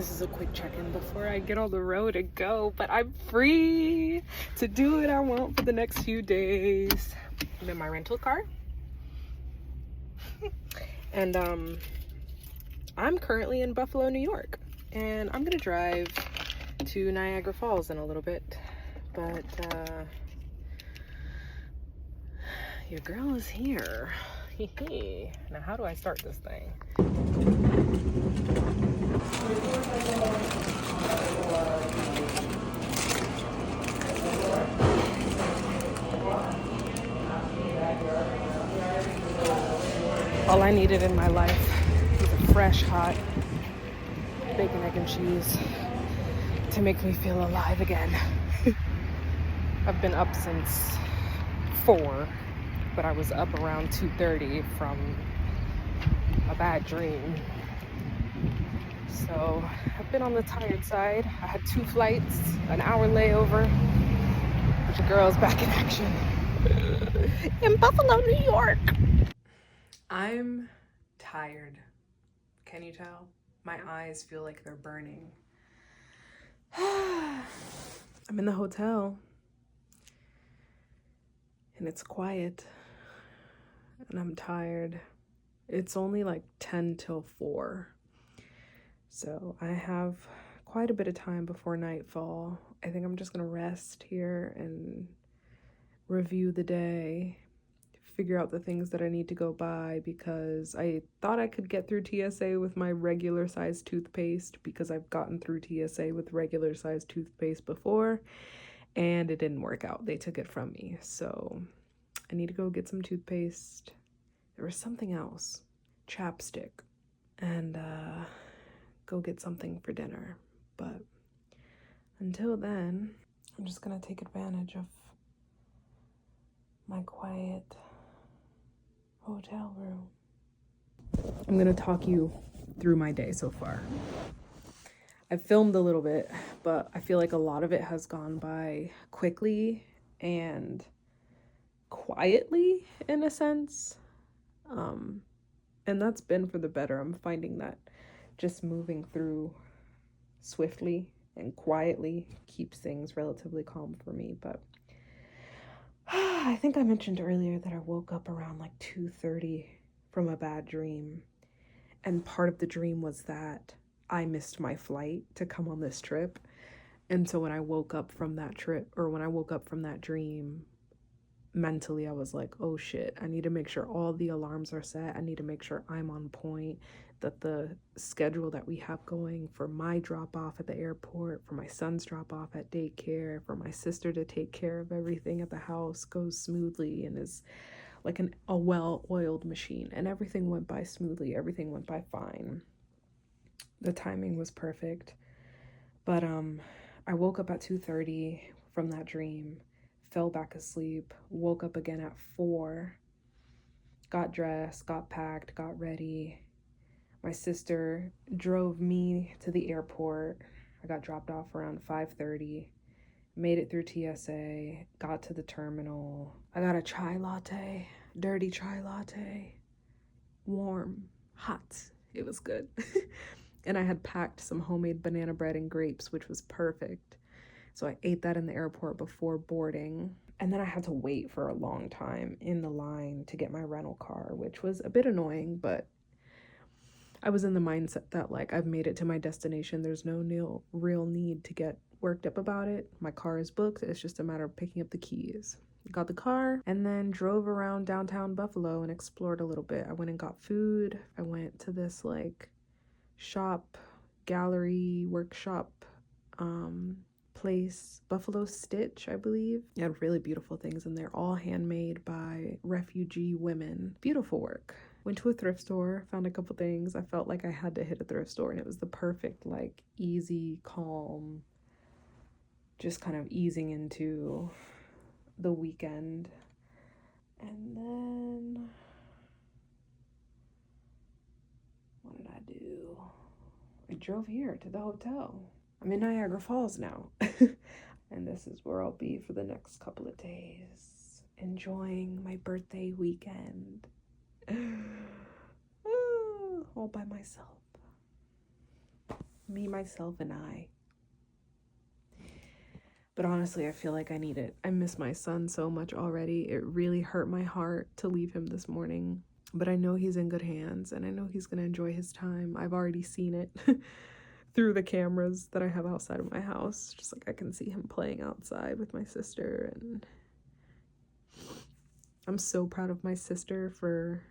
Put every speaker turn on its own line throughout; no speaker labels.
This is a quick check-in before I get on the road and go, but I'm free to do what I want for the next few days. I'm in my rental car. And I'm currently in Buffalo, New York. And I'm gonna drive to Niagara Falls in a little bit. But your girl is here. Now how do I start this thing? All I needed in my life was a fresh, hot bacon, egg, and cheese to make me feel alive again. I've been up since 4, but I was up around 2:30 from a bad dream. So I've been on the tired side. I had 2 flights, an hour layover. But your girl's back in action in Buffalo, New York. I'm tired. Can you tell? My eyes feel like they're burning. I'm in the hotel and it's quiet and I'm tired. It's only like 10 till 4. So I have quite a bit of time before nightfall. I think I'm just gonna rest here and review the day, figure out the things that I need to go buy, because I thought I could get through TSA with my regular size toothpaste, because I've gotten through TSA with regular size toothpaste before and it didn't work out. They took it from me. So I need to go get some toothpaste. There was something else, chapstick, and go get something for dinner. But until then, I'm just gonna take advantage of my quiet hotel room. I'm gonna talk you through my day so far. I've filmed a little bit, but I feel like a lot of it has gone by quickly and quietly in a sense. And that's been for the better. I'm finding that just moving through swiftly and quietly keeps things relatively calm for me. But I think I mentioned earlier that I woke up around like 2:30 from a bad dream. And part of the dream was that I missed my flight to come on this trip. And so when I woke up from that trip, or when I woke up from that dream, mentally I was like, oh shit, I need to make sure all the alarms are set. I need to make sure I'm on point, that the schedule that we have going for my drop off at the airport, for my son's drop off at daycare, for my sister to take care of everything at the house goes smoothly and is like a well-oiled machine. And everything went by smoothly. Everything went by fine. The timing was perfect. But I woke up at 2:30 from that dream, fell back asleep, woke up again at 4, got dressed, got packed, got ready. My sister drove me to the airport. I got dropped off around 5:30, made it through TSA, got to the terminal. I got a chai latte, dirty chai latte, warm, hot. It was good. And I had packed some homemade banana bread and grapes, which was perfect. So I ate that in the airport before boarding. And then I had to wait for a long time in the line to get my rental car, which was a bit annoying, but I was in the mindset that like I've made it to my destination. There's no real need to get worked up about it. My car is booked. It's just a matter of picking up the keys. Got the car and then drove around downtown Buffalo and explored a little bit. I went and got food. I went to this like shop, gallery, workshop, place, Buffalo Stitch, I believe. It had really beautiful things and they're all handmade by refugee women. Beautiful work. Went to a thrift store, found a couple things. I felt like I had to hit a thrift store and it was the perfect, like, easy, calm, just kind of easing into the weekend. And then what did I do? I drove here to the hotel. I'm in Niagara Falls now. And this is where I'll be for the next couple of days, enjoying my birthday weekend. All by myself. Me, myself, and I. But honestly, I feel like I need it. I miss my son so much already. It really hurt my heart to leave him this morning. But I know he's in good hands, and I know he's going to enjoy his time. I've already seen it through the cameras that I have outside of my house. Just like I can see him playing outside with my sister. And I'm so proud of my sister for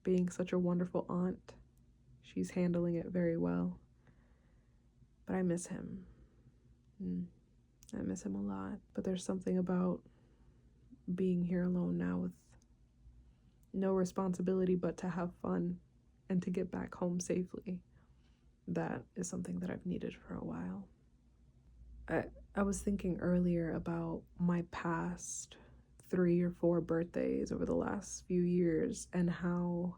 being such a wonderful aunt. She's handling it very well. But I miss him. I miss him a lot. But there's something about being here alone now with no responsibility but to have fun and to get back home safely. That is something that I've needed for a while. I was thinking earlier about my past 3 or 4 birthdays over the last few years and how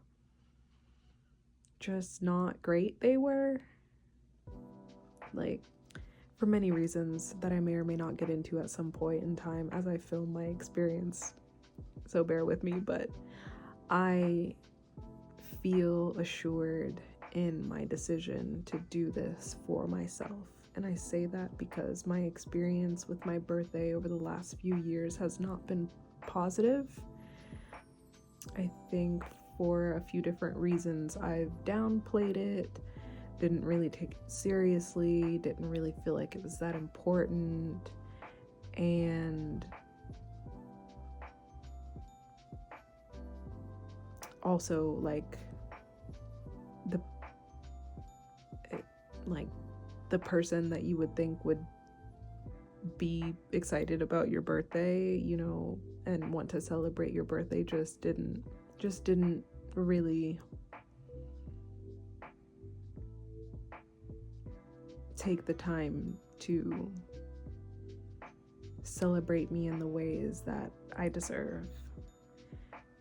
just not great they were. Like, for many reasons that I may or may not get into at some point in time as I film my experience. So bear with me, but I feel assured in my decision to do this for myself. And I say that because my experience with my birthday over the last few years has not been positive. I think for a few different reasons I've downplayed it, didn't really take it seriously, didn't really feel like it was that important, and also the person that you would think would be excited about your birthday, you know, and want to celebrate your birthday just didn't really take the time to celebrate me in the ways that I deserve.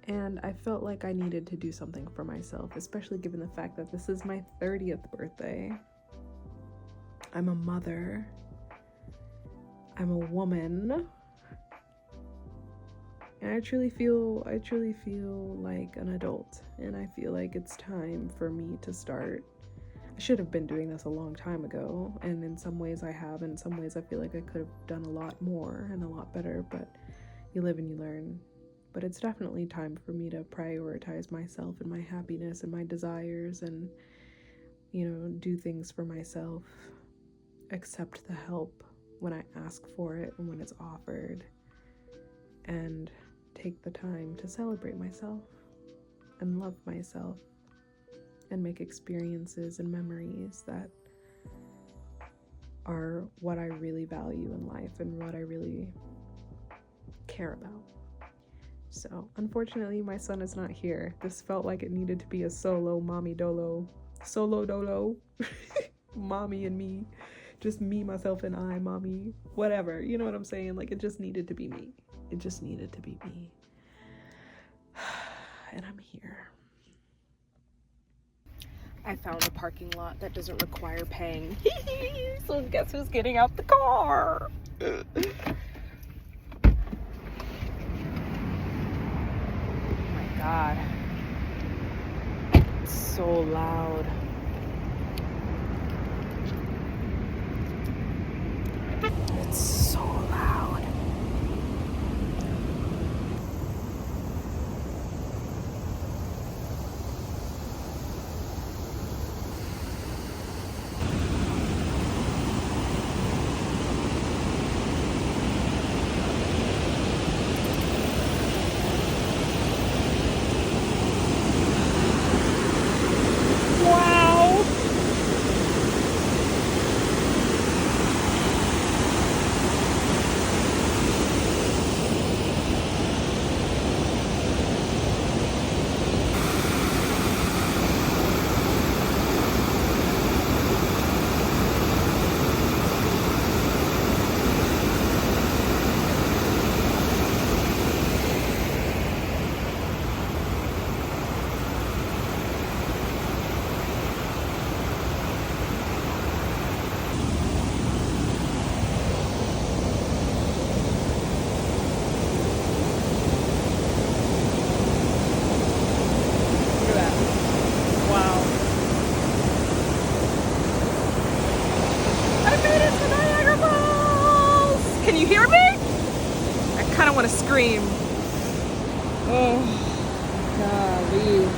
And I felt like I needed to do something for myself, especially given the fact that this is my 30th birthday. I'm a mother. I'm a woman. And I truly feel like an adult, and I feel like it's time for me to start. I should have been doing this a long time ago, and in some ways I have, and in some ways I feel like I could have done a lot more and a lot better, but you live and you learn. But it's definitely time for me to prioritize myself and my happiness and my desires and, you know, do things for myself, accept the help when I ask for it and when it's offered, and take the time to celebrate myself and love myself and make experiences and memories that are what I really value in life and what I really care about. So, unfortunately, my son is not here. This felt like it needed to be a solo dolo, mommy and me, just me, myself, and I, mommy, whatever. You know what I'm saying? Like, it just needed to be me. It just needed to be me. And I'm here. I found a parking lot that doesn't require paying. So guess who's getting out the car? Oh my God. It's so loud. It's so loud. Wow. you hear me? I kind of want to scream. Oh, golly.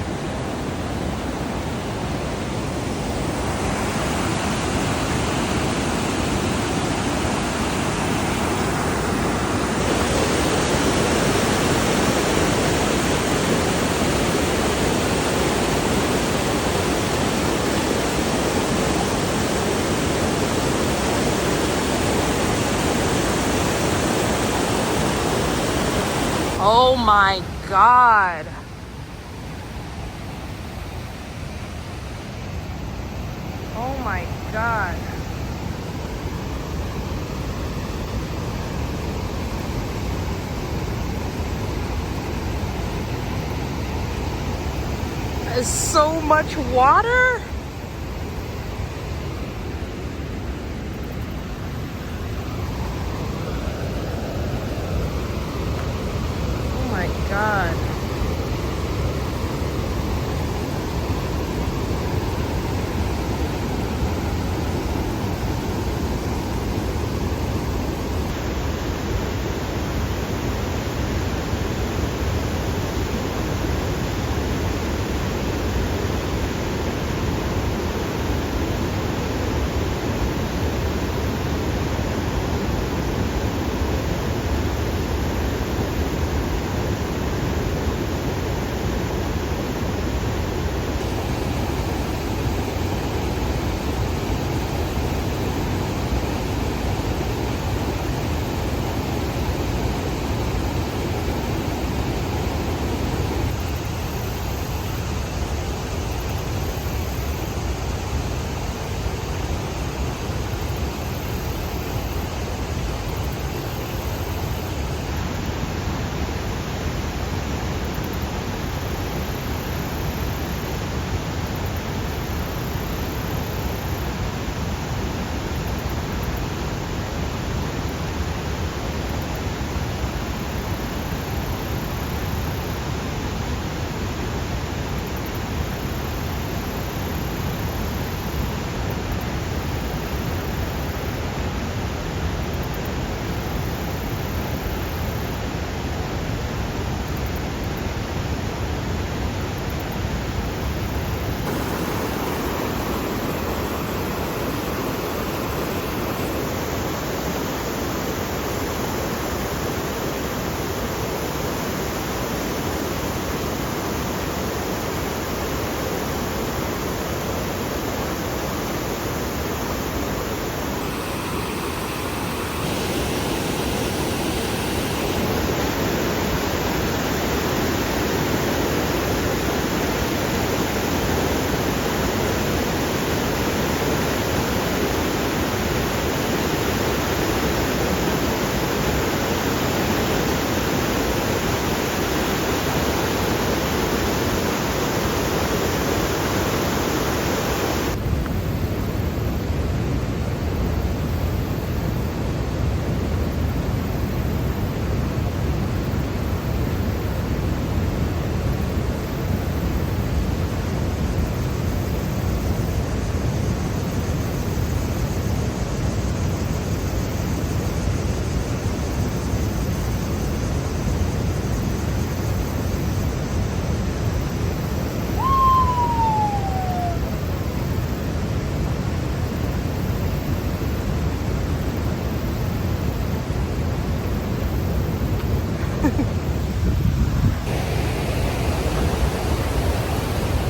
Oh my God. Oh my God. There's so much water. God.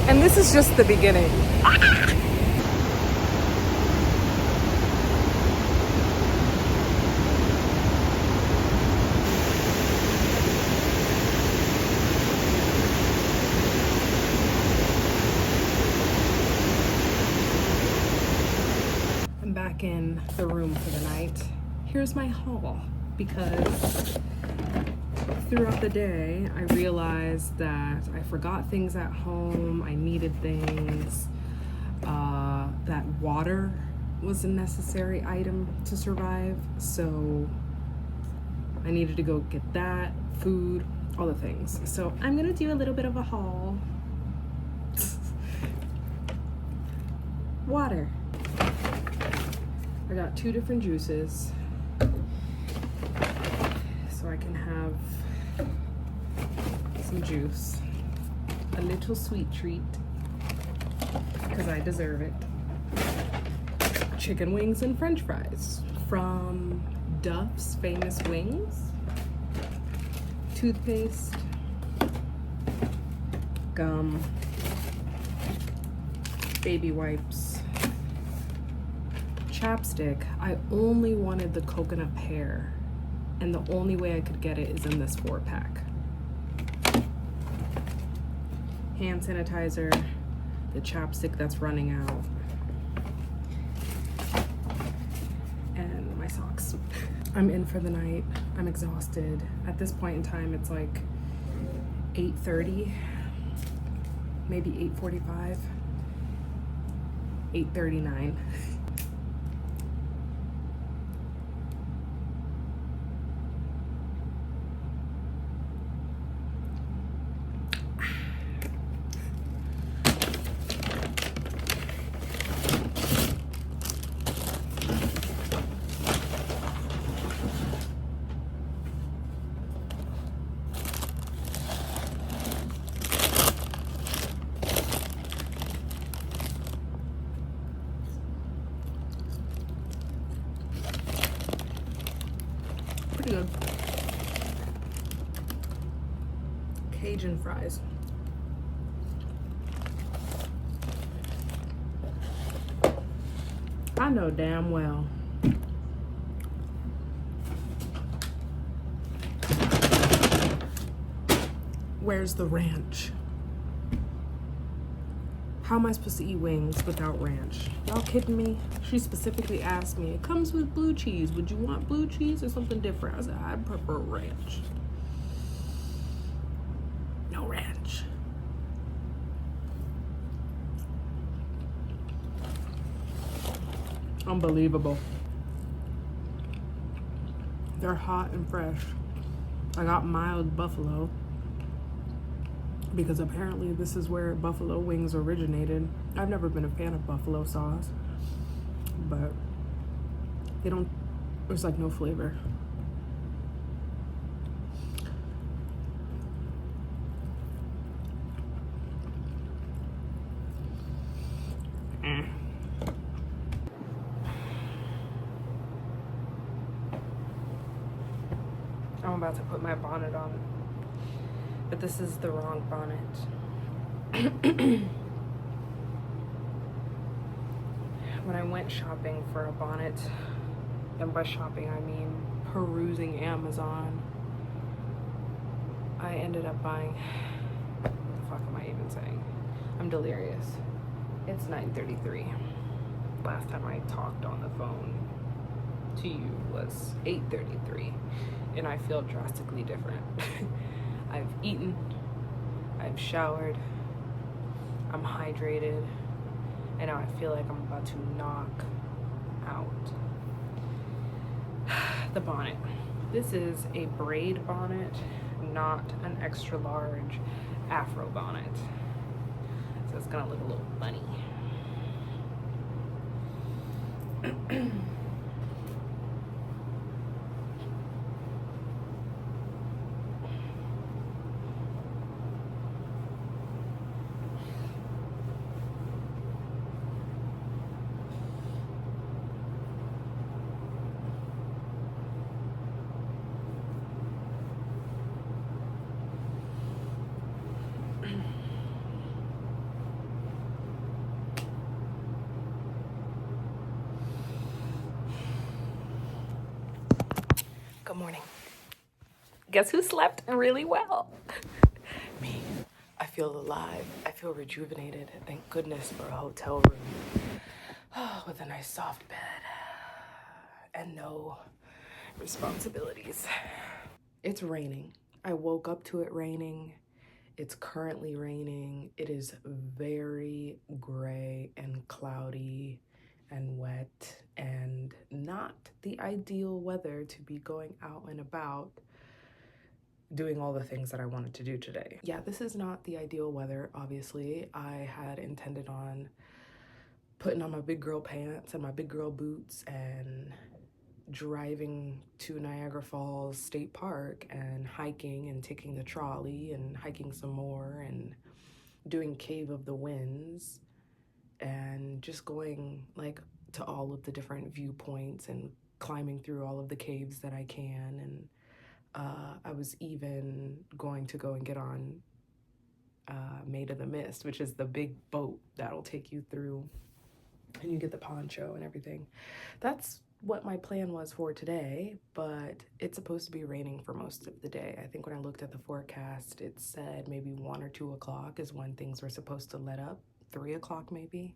And this is just the beginning. I'm back in the room for the night. Here's my haul, because throughout the day, I realized that I forgot things at home, I needed things, that water was a necessary item to survive, so I needed to go get that, food, all the things. So I'm gonna do a little bit of a haul. Water. I got 2 different juices. so I can have some juice, a little sweet treat, because I deserve it. Chicken wings and french fries from Duff's Famous Wings. Toothpaste, gum, baby wipes, chapstick. I only wanted the coconut pear, and the only way I could get it is in this 4-pack. Hand sanitizer, the chapstick that's running out, and my socks. I'm in for the night. I'm exhausted. At this point in time, it's like 8:30, maybe 8:45, 8:39. Pretty good. Cajun fries. I know damn well where's the ranch? How am I supposed to eat wings without ranch? Y'all kidding me? She specifically asked me, it comes with blue cheese. Would you want blue cheese or something different? I said, I prefer ranch. No ranch. Unbelievable. They're hot and fresh. I got mild buffalo, because apparently this is where buffalo wings originated. I've never been a fan of buffalo sauce, but there's like no flavor. I'm about to put my bonnet on, but this is the wrong bonnet. When I went shopping for a bonnet, and by shopping I mean perusing Amazon, I ended up buying, what the fuck am I even saying? I'm delirious. It's 9:33. Last time I talked on the phone to you was 8:33, and I feel drastically different. I've eaten, I've showered, I'm hydrated, and now I feel like I'm about to knock out. The bonnet. This is a braid bonnet, not an extra large afro bonnet. So it's gonna look a little funny. Good morning. Guess who slept really well? Me. I feel alive. I feel rejuvenated. Thank goodness for a hotel room. Oh, with a nice soft bed and no responsibilities. It's raining. I woke up to it raining. It's currently raining. It is very gray and cloudy and wet and not the ideal weather to be going out and about doing all the things that I wanted to do today. Yeah, this is not the ideal weather, obviously. I had intended on putting on my big girl pants and my big girl boots and
driving to Niagara Falls State Park and hiking and taking the trolley and hiking some more and doing Cave of the Winds and just going like to all of the different viewpoints and climbing through all of the caves that I can. And I was even going to go and get on Maid of the Mist, which is the big boat that'll take you through, and you get the poncho and everything. That's what my plan was for today, but it's supposed to be raining for most of the day. I think when I looked at the forecast, it said maybe 1 or 2 o'clock is when things were supposed to let up, 3 o'clock maybe,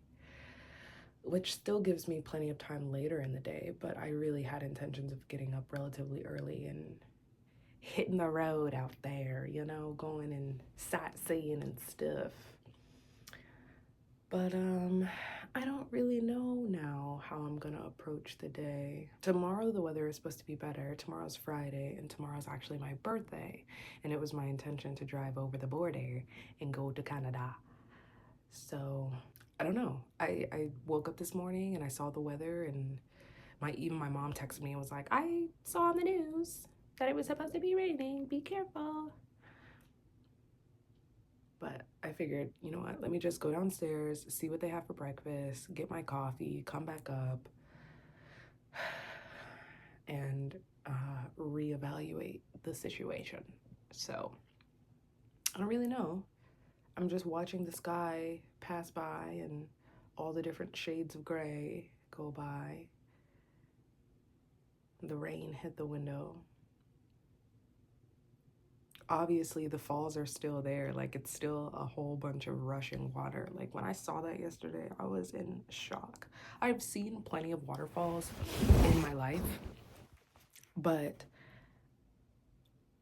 which still gives me plenty of time later in the day, but I really had intentions of getting up relatively early and hitting the road out there, you know, going and sightseeing and stuff. But I don't really know now how I'm gonna approach the day. Tomorrow the weather is supposed to be better. Tomorrow's Friday and tomorrow's actually my birthday, and it was my intention to drive over the border and go to Canada. So I don't know. I woke up this morning and I saw the weather, and even my mom texted me and was like, I saw on the news that it was supposed to be raining. Be careful. But I figured, you know what, let me just go downstairs, see what they have for breakfast, get my coffee, come back up, and reevaluate the situation. So I don't really know. I'm just watching the sky pass by and all the different shades of gray go by. The rain hit the window. Obviously the falls are still there. Like, it's still a whole bunch of rushing water. Like, when I saw that yesterday, I was in shock. I've seen plenty of waterfalls in my life, but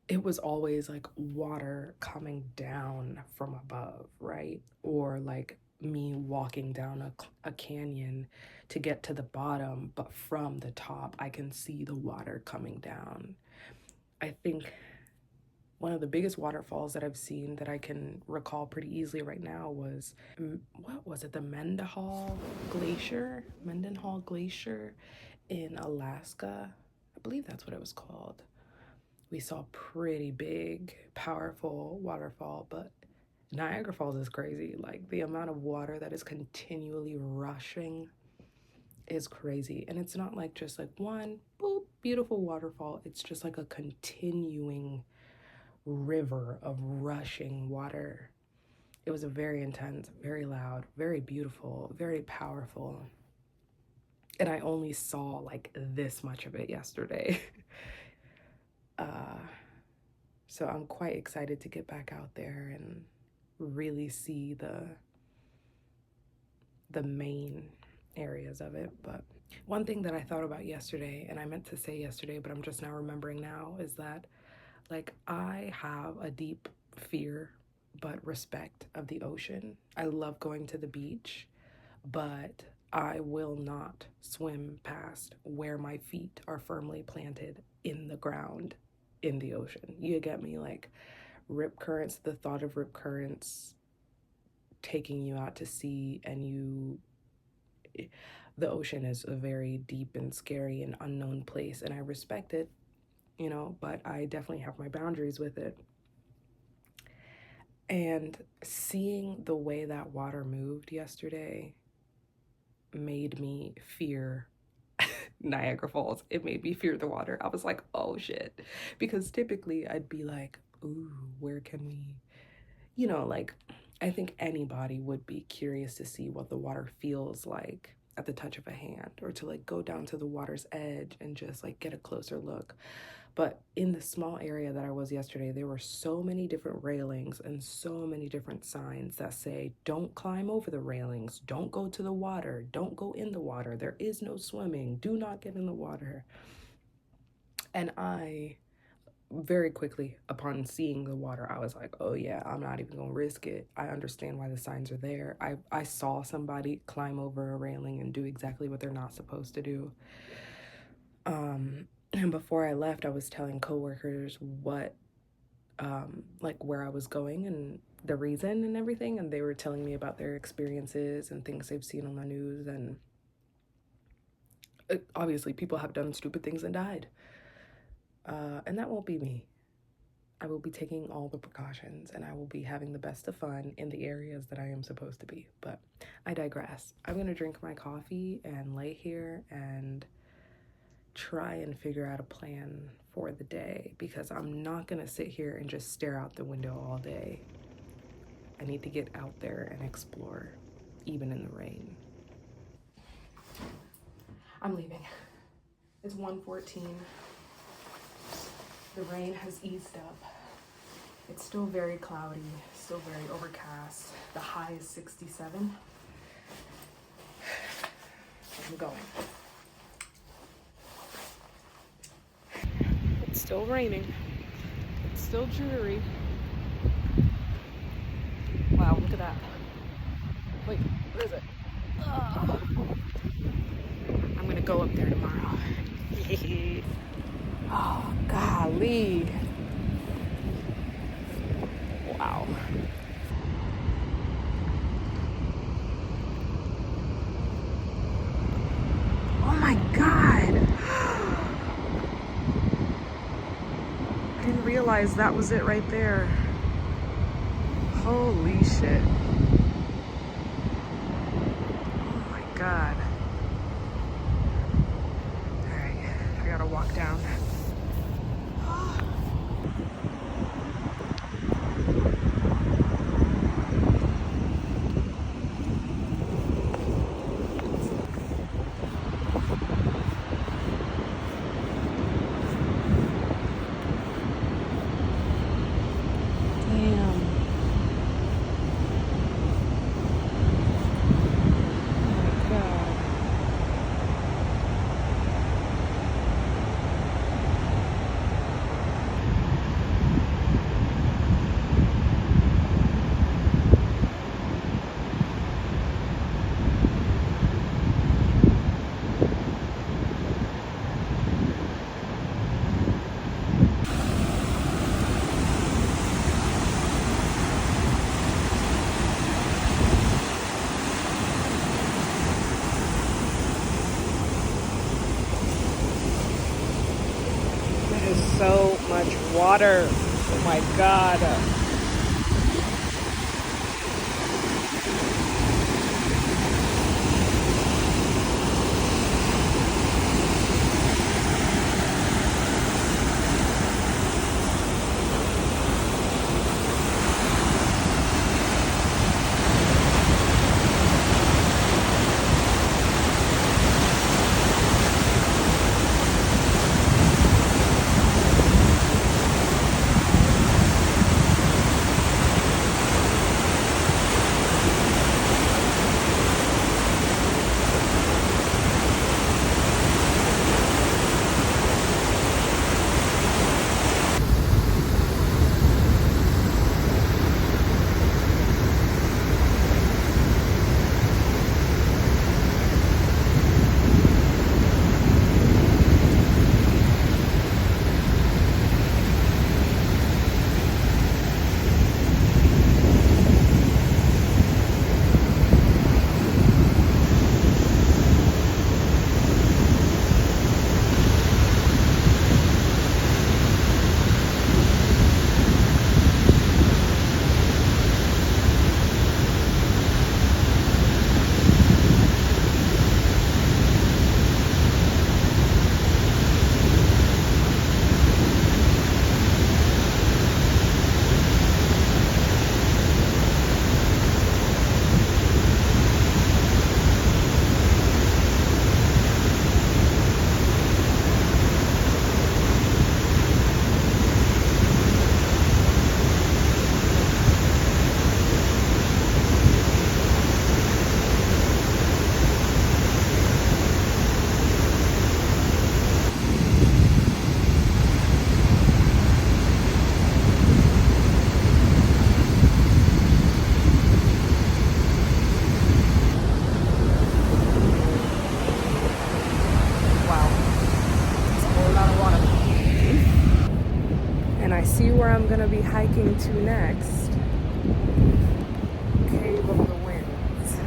it was always like water coming down from above, right? Or like me walking down a canyon to get to the bottom, but from the top I can see the water coming down. I think one of the biggest waterfalls that I've seen that I can recall pretty easily right now was, what was it, the Mendenhall Glacier in Alaska. I believe that's what it was called. We saw a pretty big, powerful waterfall, but Niagara Falls is crazy. Like, the amount of water that is continually rushing is crazy. And it's not like just like one boop, beautiful waterfall. It's just like a continuing river of rushing water. It was a very intense, very loud, very beautiful, very powerful. And I only saw like this much of it yesterday. So I'm quite excited to get back out there and really see the main areas of it. But one thing that I thought about yesterday, and I meant to say yesterday, but I'm just now remembering now, is that like, I have a deep fear but respect of the ocean. I love going to the beach, but I will not swim past where my feet are firmly planted in the ground in the ocean. You get me? Like, rip currents, the thought of rip currents taking you out to sea, and the ocean is a very deep and scary and unknown place, and I respect it, you know, but I definitely have my boundaries with it. And seeing the way that water moved yesterday made me fear Niagara Falls. It made me fear the water. I was like, oh shit. Because typically I'd be like, ooh, where can we, you know, like, I think anybody would be curious to see what the water feels like at the touch of a hand, or to like go down to the water's edge and just like get a closer look. But in the small area that I was yesterday, there were so many different railings and so many different signs that say, don't climb over the railings, don't go to the water, don't go in the water, there is no swimming, do not get in the water. And I very quickly, upon seeing the water, I was like, oh yeah, I'm not even gonna risk it. I understand why the signs are there. I saw somebody climb over a railing and do exactly what they're not supposed to do. And before I left, I was telling coworkers what, like, where I was going and the reason and everything, and they were telling me about their experiences and things they've seen on the news. And obviously people have done stupid things and died. And that won't be me. I will be taking all the precautions and I will be having the best of fun in the areas that I am supposed to be. But I digress. I'm gonna drink my coffee and lay here and try and figure out a plan for the day, because I'm not gonna sit here and just stare out the window all day. I need to get out there and explore, even in the rain. I'm leaving. It's 1:14. The rain has eased up. It's still very cloudy, still very overcast. The high is 67. I'm going. It's still raining. It's still dreary. Wow, look at that. Wait, where is it? Oh. I'm gonna go up there tomorrow. Oh, golly. Wow. Oh my God. I didn't realize that was it right there. Holy shit. Oh my God. All right, I gotta walk down. So much water. Oh my God. I'm gonna be hiking to next. Cave of the Winds.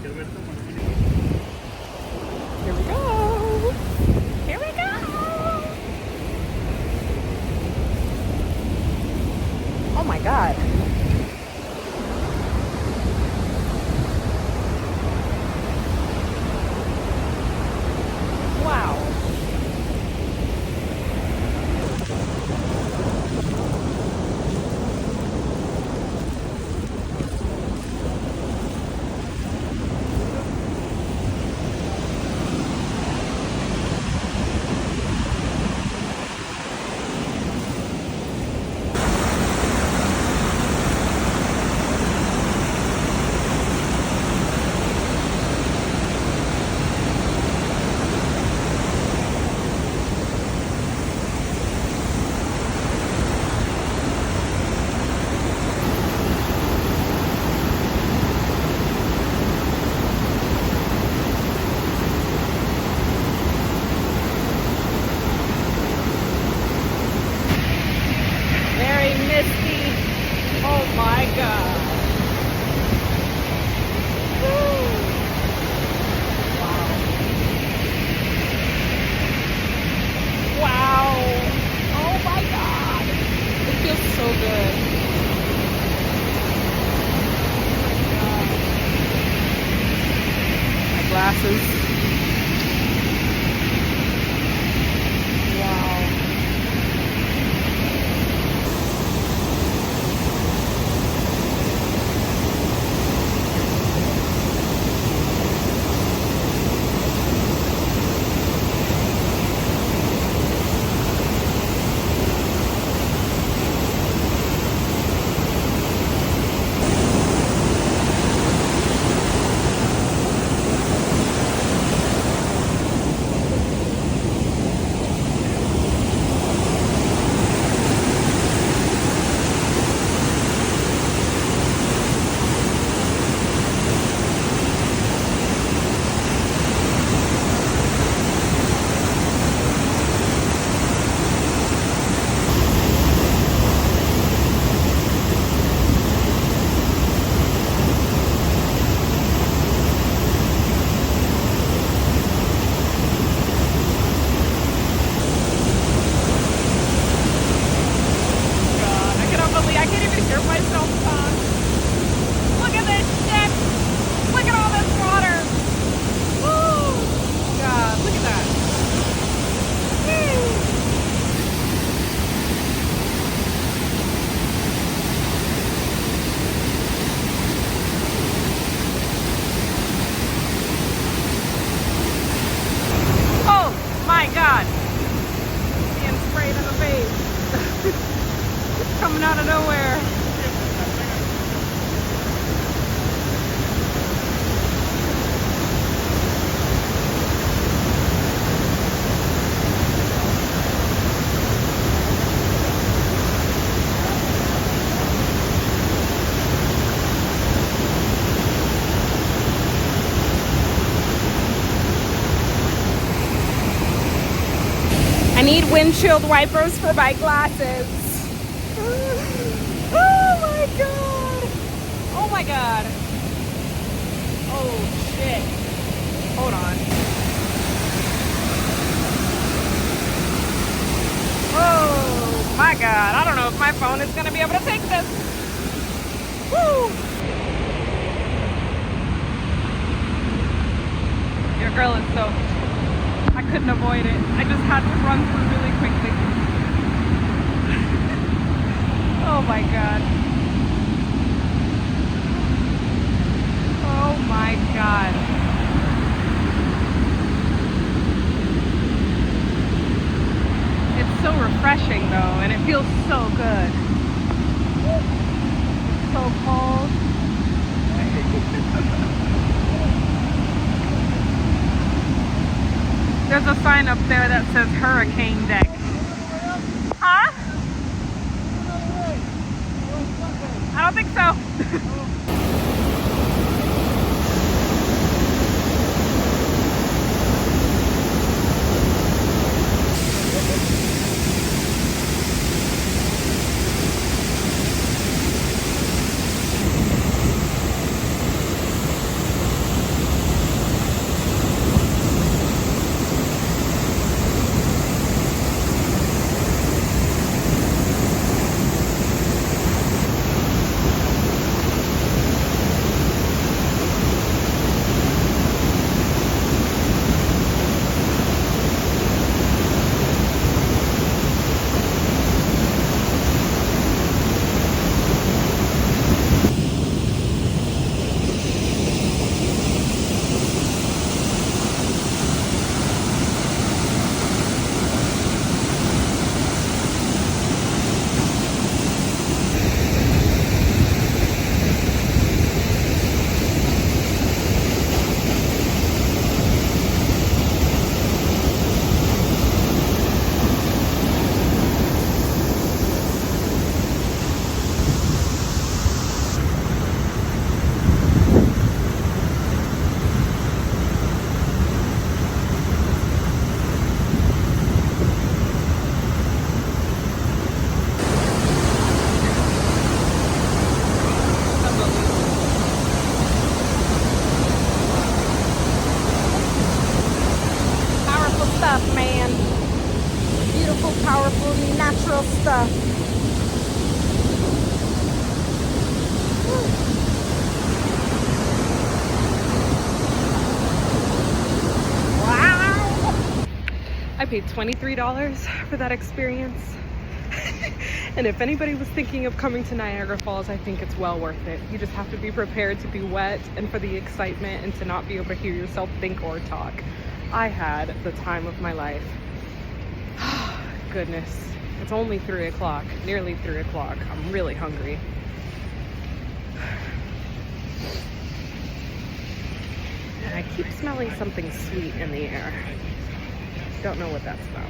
Here we go. Here we go. Oh my God. Wow. Very misty. Oh my God. Woo. Wow. Wow. Oh my God. It feels so good. Oh my God. My glasses. Wow. I can't even hear myself talk. Look at this shit. Look at all this water. Woo! God, look at that. Woo! Oh my God. Being sprayed in the face. Coming out of nowhere. I need windshield wipers for my glasses. Oh my God. Oh my God. Oh shit. Hold on. Oh my God. I don't know if my phone is going to be able to take this. Woo. Your girl is soaked. I couldn't avoid it. I just had to run through really quickly. Oh my God. Oh my God. It's so refreshing though, and it feels so good. It's so cold. There's a sign up there that says hurricane deck. Huh? I don't think so. paid $23 for that experience. And if anybody was thinking of coming to Niagara Falls, I think it's well worth it. You just have to be prepared to be wet and for the excitement and to not be able to hear yourself think or talk. I had the time of my life. Goodness, it's only 3 o'clock, nearly 3 o'clock. I'm really hungry. And I keep smelling something sweet in the air. Don't know what that's about.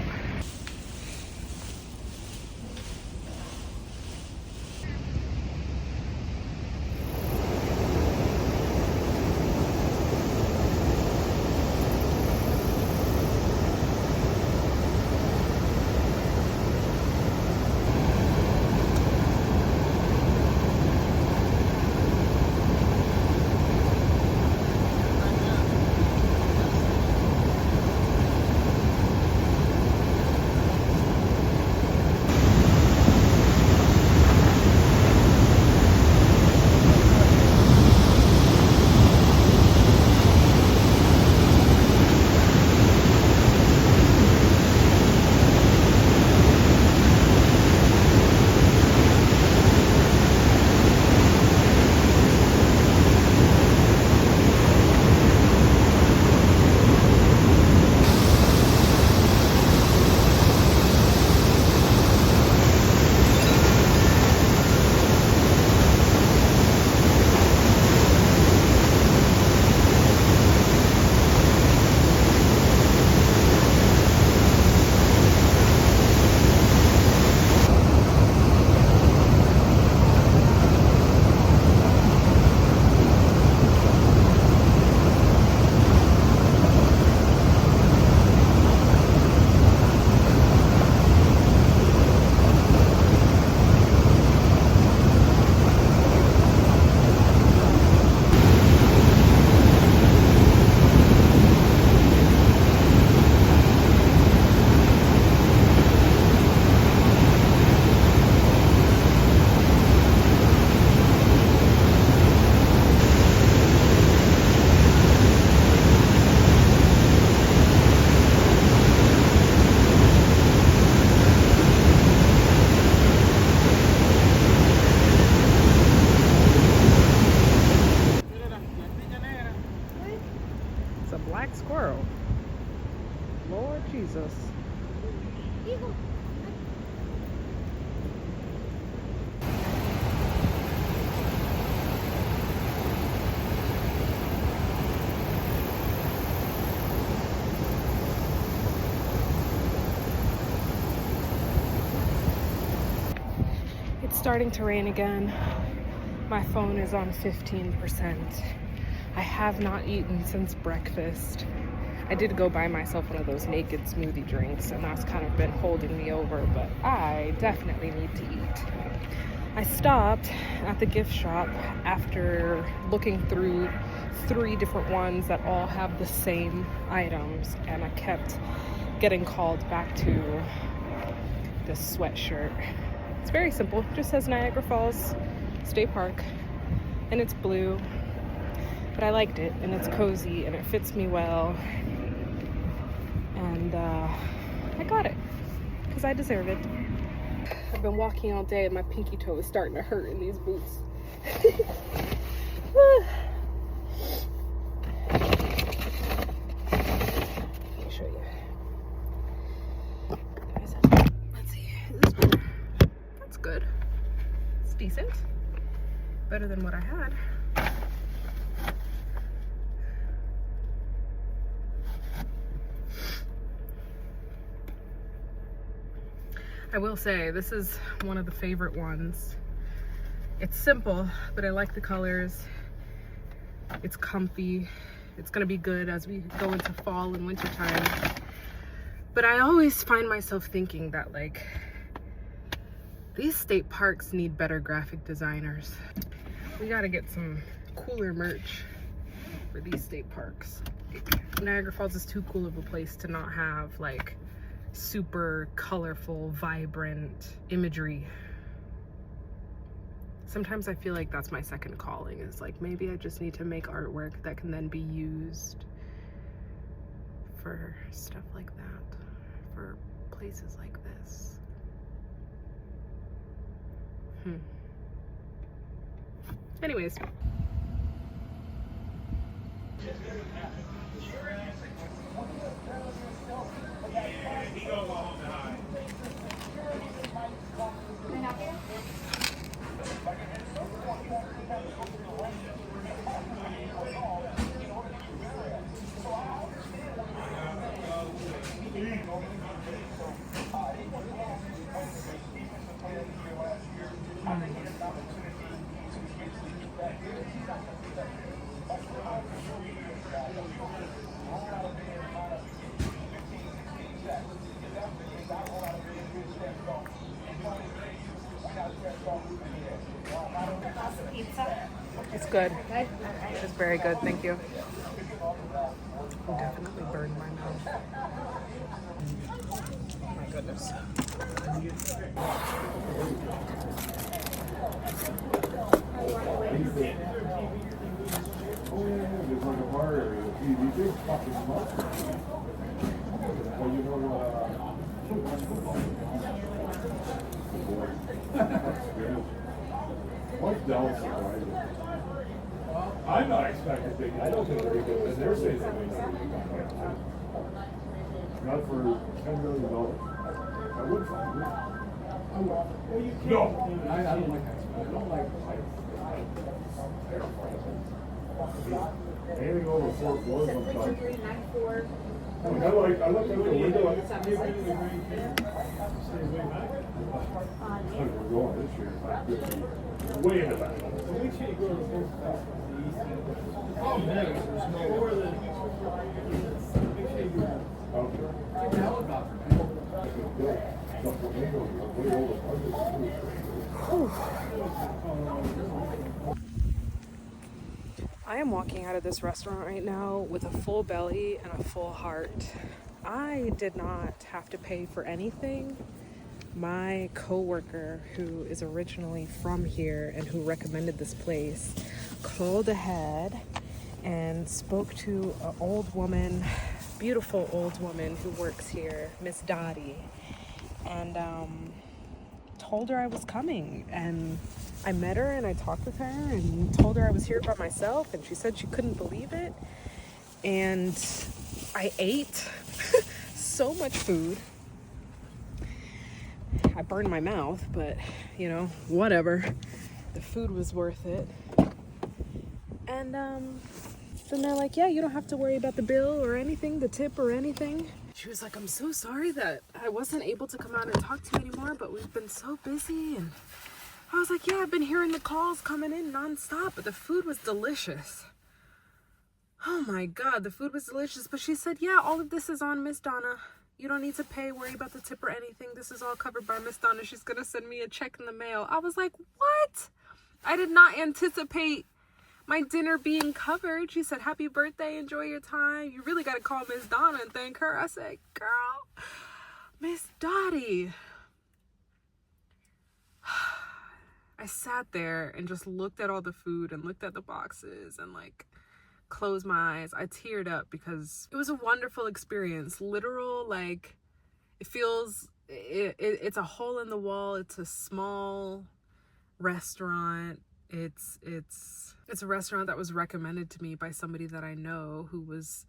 Squirrel. Lord Jesus. It's starting to rain again. My phone is on 15%. I have not eaten since breakfast. I did go buy myself one of those naked smoothie drinks, and that's kind of been holding me over, but I definitely need to eat. I stopped at the gift shop after looking through 3 different ones that all have the same items, and I kept getting called back to this sweatshirt. It's very simple, it just says Niagara Falls State Park, and it's blue. But I liked it, and it's cozy, and it fits me well, and I got it because I deserve it. I've been walking all day and my pinky toe is starting to hurt in these boots. Let me show you. Let's see, this one, that's good. It's decent, better than what I had. I will say, this is one of the favorite ones. It's simple, but I like the colors. It's comfy. It's gonna be good as we go into fall and winter time. But I always find myself thinking that, like, these state parks need better graphic designers. We gotta get some cooler merch for these state parks. Niagara Falls is too cool of a place to not have, like, super colorful, vibrant imagery. Sometimes I feel like that's my second calling, is like, maybe I just need to make artwork that can then be used for stuff like that,
for places like this. Anyways. It's good. It's very good, thank you. It definitely burned my mouth. Oh my goodness.
I'm not expecting big. I don't think they're good. And they're saying something. Not for $10 million. I would find it. Well, you can't. No, I don't like that. I don't like anything over 4 floors. 72394. I looked out the window. I'm going this year. Way in the back. So make sure you go to the first house. Oh, man, there's no more than. Make sure you go. Okay. Take the helicopter,
I am walking out of this restaurant right now with a full belly and a full heart. I did not have to pay for anything. My coworker, who is originally from here and who recommended this place, called ahead and spoke to an old woman, beautiful old woman who works here, Miss Dottie, and told her I was coming. And I met her and I talked with her and told her I was here by myself, and she said she couldn't believe it. And I ate so much food. I burned my mouth, but you know, whatever. The food was worth it. And then they're like, yeah, you don't have to worry about the bill or anything, the tip or anything. She was like, I'm so sorry that I wasn't able to come out and talk to you anymore, but we've been so busy. And I was like, yeah, I've been hearing the calls coming in nonstop, but the food was delicious. Oh my God, the food was delicious. But she said, yeah, all of this is on Miss Donna. You don't need to pay, worry about the tip or anything. This is all covered by Miss Donna. She's going to send me a check in the mail. I was like, what? I did not anticipate my dinner being covered. She said, happy birthday, enjoy your time. You really got to call Miss Donna and thank her. I said, girl, Miss Dottie. I sat there and just looked at all the food and looked at the boxes and like closed my eyes. I teared up because it was a wonderful experience. Literal, like, it feels, it's a hole in the wall. It's a small restaurant. It's a restaurant that was recommended to me by somebody that I know who was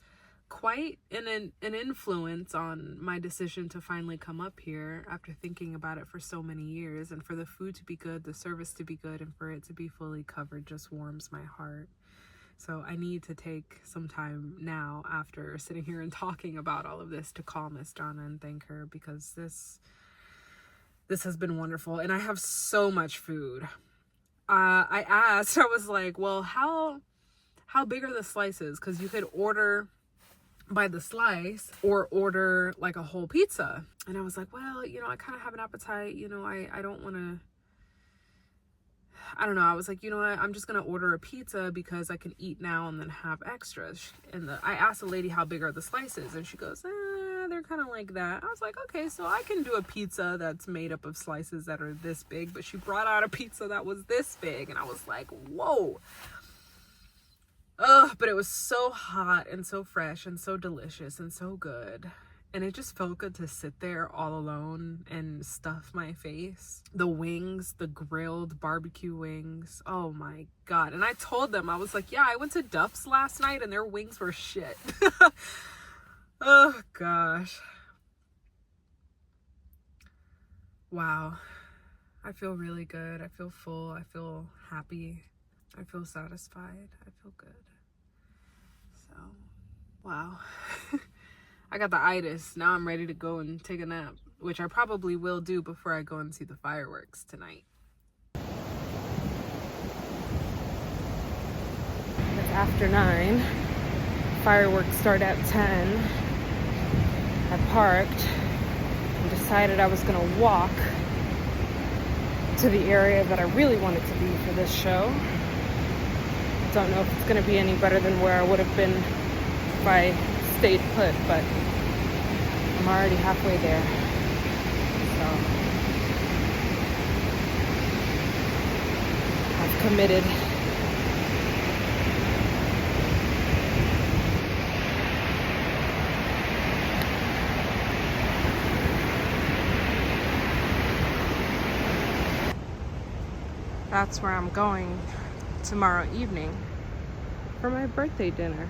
quite an influence on my decision to finally come up here after thinking about it for so many years. And for the food to be good, the service to be good, and for it to be fully covered just warms my heart. So I need to take some time now after sitting here and talking about all of this to call Miss Donna and thank her, because this has been wonderful. And I have so much food. I asked, I was like, well, how big are the slices? Because you could order by the slice or order like a whole pizza. And I was like, well, you know, I kind of have an appetite. You know, I don't want to, I don't know. I was like, you know what? I'm just going to order a pizza because I can eat now and then have extras. And I asked the lady, how big are the slices? And she goes, they're kind of like that. I was like, okay, so I can do a pizza that's made up of slices that are this big. But she brought out a pizza that was this big. And I was like, whoa. But it was so hot and so fresh and so delicious and so good. And it just felt good to sit there all alone and stuff my face. The wings, the grilled barbecue wings. Oh my God. And I told them, I was like, yeah, I went to Duff's last night and their wings were shit. Oh gosh. Wow. I feel really good. I feel full. I feel happy. I feel satisfied. I feel good. So, wow. I got the itis. Now I'm ready to go and take a nap, which I probably will do before I go and see the fireworks tonight.
It's after 9. Fireworks start at 10. I parked and decided I was going to walk to the area that I really wanted to be for this show. Don't know if it's going to be any better than where I would have been if I stayed put, but I'm already halfway there. So I've committed. That's where I'm going tomorrow evening for my birthday dinner.